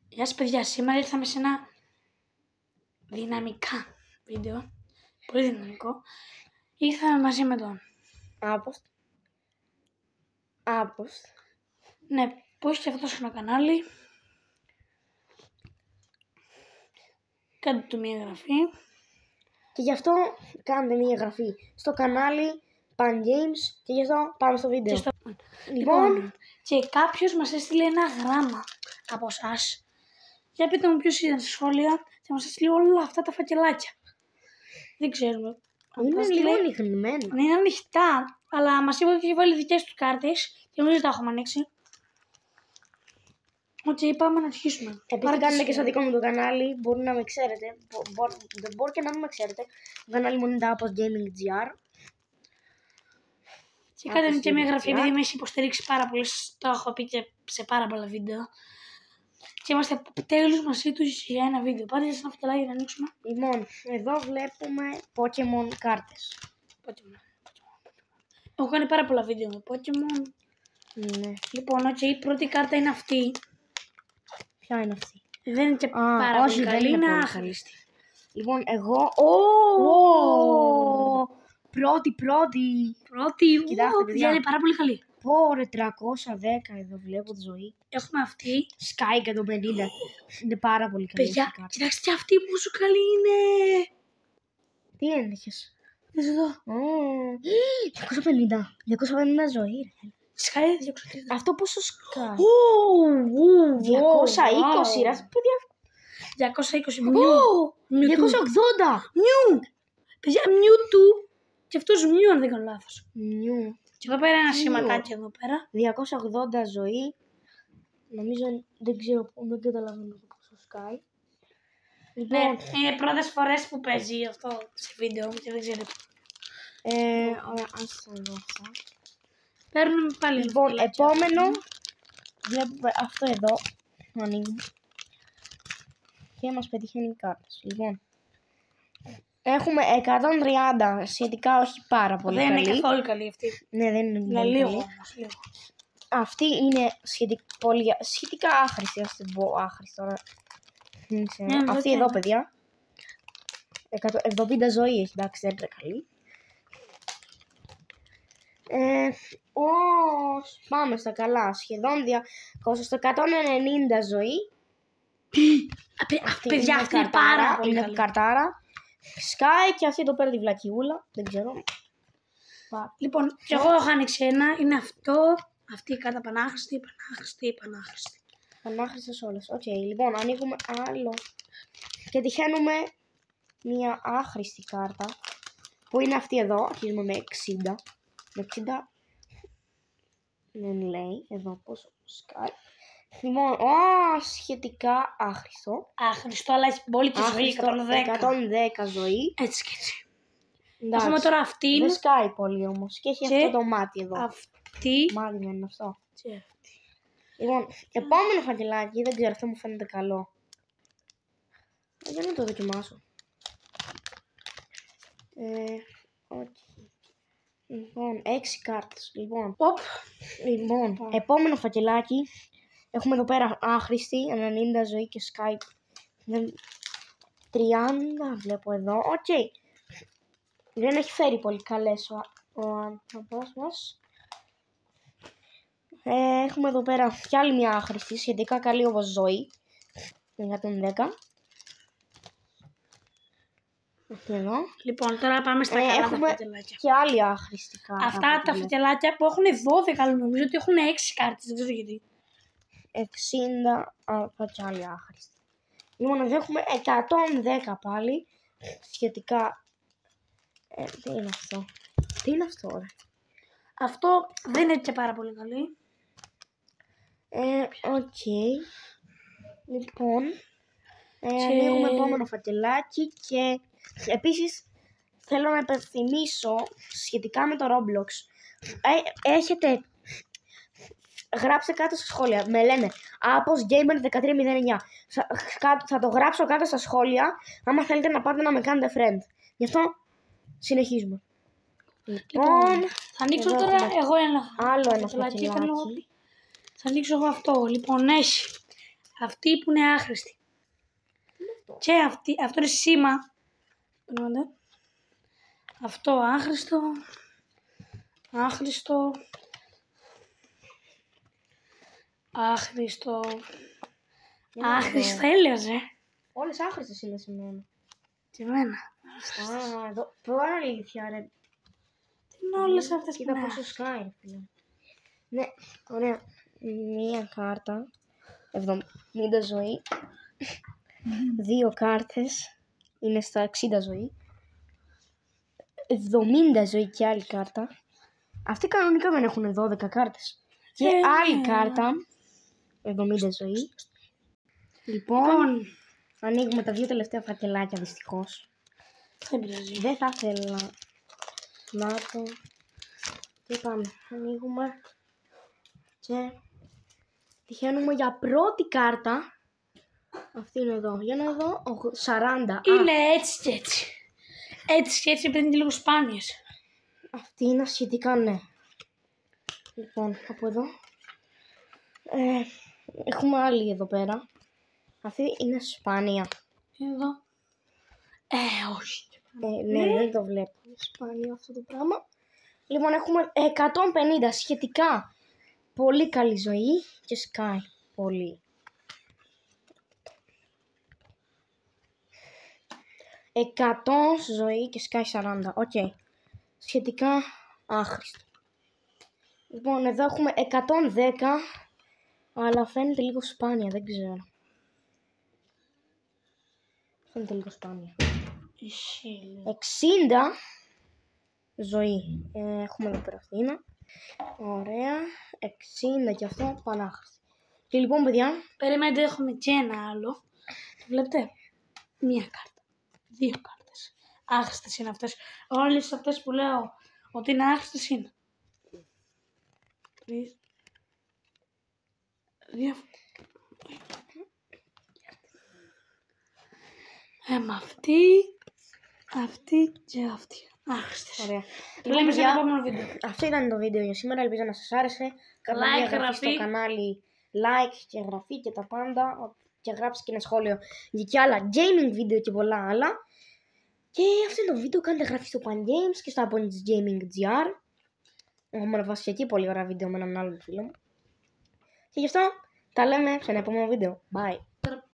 Γεια σας παιδιά, σήμερα ήρθαμε σε ένα δυναμικά βίντεο, πολύ δυναμικό. Ήρθαμε μαζί με τον Άπος. Ναι, που έχει και αυτό στο κανάλι. Κάντε του μια εγγραφή. Και γι' αυτό κάντε μια εγγραφή στο κανάλι Pan Games και γι' αυτό πάμε στο βίντεο. Λοιπόν, και κάποιος μας έστειλε ένα γράμμα από εσάς. Για πείτε μου ποιος ήταν στα σχόλια, θα μας έστειλε όλα αυτά τα φακελάκια. Δεν ξέρουμε. Είναι λίγο ανοιχτημένο. Είναι ανοιχτά, αλλά μας είπε ότι έχει βάλει δικές του κάρτες και εμείς δεν τα έχουμε ανοίξει. Ότι πάμε να αρχίσουμε. Επειδή κάνετε και στο δικό μου το κανάλι, μπορεί να με ξέρετε. Μπορεί και να μην με ξέρετε. Το κανάλι μου είναι τα Apos Gaming GR. Και κάντε και μια εγγραφή, επειδή με έχει υποστηρίξει πάρα πολύ. Το έχω πει και σε πάρα πολλά βίντεο. Και είμαστε τέλους μαζί του για ένα βίντεο. Πάτε για ένα φακελάκι να ανοίξουμε. Λοιπόν, εδώ βλέπουμε Pokemon κάρτες. Έχω κάνει πάρα πολλά βίντεο με Pokemon. Ναι. Λοιπόν, η πρώτη κάρτα είναι αυτή. Ποια είναι αυτή? Δεν είναι και πάρα πολύ καλή, είναι άχρηστη. Λοιπόν, εγώ... Πρώτη. Κοιτάξτε, παιδιά, είναι πάρα πολύ καλή. Πόρε, 310 εδώ βλέπω τη ζωή. Έχουμε αυτή. Sky 150. Είναι πάρα πολύ καλή. Παιδιά, κοιτάξτε και αυτή πόσο καλή είναι. Τι ένδειχες? Δεν σου δω. 250 ζωή. Sky 230. Αυτό πόσο Sky? 220 ρε παιδιά. 220 Μιου. 280. Μιου. Παιδιά, Μιου του. Και αυτός Μιου αν δεν κάνω λάθος. Μιου. Και εδώ πέρα ένα σηματάκι εδώ πέρα. 280 ζωή. Νομίζω δεν ξέρω, δεν καταλαβαίνω το πόσο Sky. Ναι, είναι πρώτες φορές που παίζει αυτό σε βίντεο και δεν ξέρετε. Ωραία, ας το δω αυτά. Παίρνουμε πάλι. Λοιπόν, επόμενο. Βλέπουμε αυτό εδώ. Το ανοίγουμε. Και μας πετυχαίνει οι κάρτες. Λοιπόν. Έχουμε 130. Σχετικά όχι πάρα πολύ δεν καλή. Είναι καθόλου καλή αυτή. Ναι, δεν είναι πολύ λίγο. καλή. Αυτή είναι σχετικά άχρηστη. Ας την πω άχρηστη τώρα. Αυτή εδώ, παιδιά. 70 ζωή έχει, εντάξει, δεν είναι καλή. Πάμε στα καλά. Σχεδόν 200 στο 190 ζωή. Παιδιά, αυτή είναι πάρα πολύ καλή. Είναι καρτάρα. Sky και αυτή εδώ πέρα τη βλακιούλα. Δεν ξέρω. Λοιπόν, και εγώ έχω ανοίξει ένα. Είναι αυτό. Αυτή η κάρτα πανάχρηστη. Πανάχρηστες όλες. Οκ, λοιπόν, ανοίγουμε άλλο. Και τυχαίνουμε μια άχρηστη κάρτα. Που είναι αυτή εδώ. Αρχίζουμε με 60. Με 60. Δεν λέει εδώ πόσο Sky. Λοιπόν, σχετικά άχρηστο. Άχρηστο, αλλά έχει πολύ και ζωή. 110 ζωή. Έτσι και έτσι. Εντάξει. Έχουμε τώρα αυτήν. Δεν σκάει πολύ όμως. Και έχει αυτό το μάτι εδώ. Αυτή. Μάτι δεν είναι αυτό. Και αυτή. Λοιπόν, επόμενο φακελάκι. Δεν ξέρω, αυτό μου φαίνεται καλό. Για να το δοκιμάσω. Λοιπόν, 6 κάρτες. Λοιπόν, επόμενο φακελάκι. Έχουμε εδώ πέρα άχρηστη, 90 ζωή και Skype. 30 βλέπω εδώ. Οκ. Δεν έχει φέρει πολύ καλές ο άνθρωπος μας. Έχουμε εδώ πέρα κι άλλη μια άχρηστη, σχετικά καλή όπως ζωή. 110. Αυτή εδώ. Λοιπόν, τώρα πάμε στα καλά έχουμε τα φακελάκια. Και άλλη άχρηστη κάρτα. Αυτά τα φακελάκια που έχουν 12, νομίζω ότι έχουν 6 κάρτες, δεν ξέρω γιατί. 60 από κι άλλη άχρηστη. Λοιπόν, εδώ έχουμε 110 πάλι. Σχετικά. Τι είναι αυτό? Τι είναι αυτό, ρε? Αυτό δεν είναι και πάρα πολύ καλή. Οκ. Λοιπόν. Ανοίγουμε επόμενο φακελάκι και επίσης θέλω να υπενθυμίσω σχετικά με το Roblox. Έχετε γράψτε κάτω στα σχόλια. Με λένε Apos Gamer 1309. Θα το γράψω κάτω στα σχόλια άμα θέλετε να πάτε να με κάνετε friend. Γι' αυτό συνεχίζουμε. Λοιπόν, θα ανοίξω τώρα εγώ άλλο ένα φακελάκι. Θα ανοίξω εγώ αυτό. Λοιπόν, έχει Αυτή που είναι άχρηστη. Και αυτό είναι σήμα. Αυτό άχρηστο. Άχρηστο. Άχρηστο. Άχρηστο έλειαζε. Όλες άχρηστες είναι σε μένα. Και εμένα. Α, εδώ. Τώρα αλήθεια, ρε. Τι είναι όλες αυτές που Κοίτα είναι. πόσο σκάει, ρε φίλε. Ναι, ωραία. Μία κάρτα. 70 ζωή. 2 κάρτες. Είναι στα 60 ζωή. 70 ζωή και άλλη κάρτα. Αυτοί κανονικά δεν έχουν 12 κάρτες. Και άλλη κάρτα. 70 ζωή. Λοιπόν, ανοίγουμε τα 2 τελευταία φακελάκια δυστυχώς. Δεν πειράζει. Δεν θα ήθελα να το... Και πάμε, ανοίγουμε και τυχαίνουμε για πρώτη κάρτα. Αυτή είναι εδώ, για να δω, 40. Είναι έτσι και έτσι. Έτσι και έτσι επειδή είναι και λίγο σπάνιες. Αυτή είναι σχετικά ναι. Λοιπόν, από εδώ. Έχουμε άλλη εδώ πέρα. Αυτή είναι σπάνια. Εδώ. Όχι. Ναι, δεν το βλέπω. Σπάνιο αυτό το πράγμα. Λοιπόν, έχουμε 150 σχετικά. Πολύ καλή ζωή και σκάει πολύ. 100 ζωή και σκάει 40. Οκ. Σχετικά άχρηστο. Λοιπόν, εδώ έχουμε 110. Αλλά φαίνεται λίγο σπάνια, δεν ξέρω. Φαίνεται λίγο σπάνια. 60 ζωή. Έχουμε εδώ πέρα αυτή είναι. Ωραία. 60 και αυτό πανάχρηστη. Και λοιπόν, παιδιά. Περιμένετε, έχουμε και ένα άλλο. Το βλέπετε. Μία κάρτα. 2 κάρτες. Άχρηστες είναι αυτές. Όλες αυτές που λέω ότι είναι άχρηστες είναι. 3. 2. Με αυτή και αυτή. Άχρηστες. Ωραία. Λέμε σε ένα επόμενο βίντεο. Αυτό ήταν το βίντεο για σήμερα. Ελπίζω να σας άρεσε. Κάντε μια εγγραφή στο κανάλι, like και εγγραφή και τα πάντα. Και γράψτε και ένα σχόλιο για και άλλα gaming βίντεο και πολλά άλλα. Και αυτό είναι το βίντεο. Κάντε εγγραφή στο Pan Games και στο Abonnents Gaming GR. Έχουμε ανεβάσει και εκεί πολύ ωραία βίντεο με έναν άλλον φίλο μου. Και γι' αυτό τα λέμε σε ένα επόμενο βίντεο. Bye.